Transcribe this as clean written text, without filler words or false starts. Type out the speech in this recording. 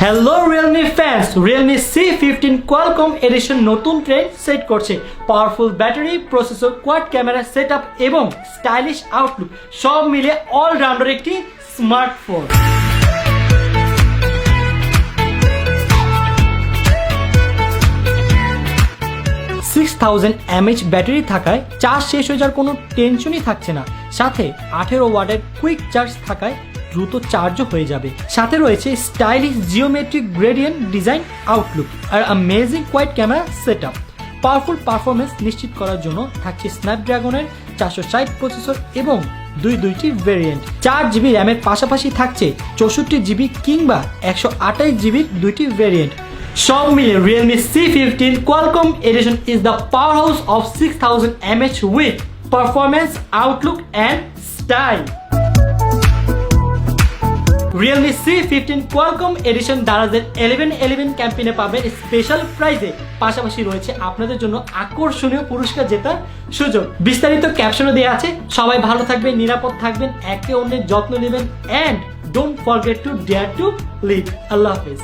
Hello Realme fans, Realme C15 Qualcomm Edition নতুন trend set করছে। Powerful battery, processor, quad camera setup এবং stylish Outlook সব মিলে allrounder একটি স্মার্টফোন। mAh ব্যাটারি থাকায় চার্জ শেষ হয়ে যাওয়ার কোনো টেনশনই থাকছে না। সাথে 18 ওয়াটের কুইক চার্জ থাকায় দ্রুত চার্জও হয়ে যাবে। সাথে রয়েছে stylish geometric gradient design outlook আর amazing quad camera setup. Powerful performance নিশ্চিত করার জন্য থাকছে স্ন্যাপড্রাগনের 460 প্রসেসর এবং দুইটি ভেরিয়েন্ট। 4GB র্যামের পাশাপাশি থাকছে 64GB কিংবা 128GB দুইটি ভেরিয়েন্ট। সব মিলে Realme C15 Qualcomm Edition is the powerhouse of 6000 mAh with performance, outlook and style. Realme C15 Qualcomm Edition দারাজের 1111 ক্যাম্পেইনে পাবেন স্পেশাল প্রাইজে। পাশাপাশি রয়েছে আপনাদের জন্য আকর্ষণীয় পুরস্কার জেতার সুযোগ। বিস্তারিত ক্যাপশনে দেওয়া আছে। সবাই ভালো থাকবেন, নিরাপদ থাকবেন, একে অন্যের যত্ন নেবেন and don't forget to dare to live. আল্লাহ হাফেজ।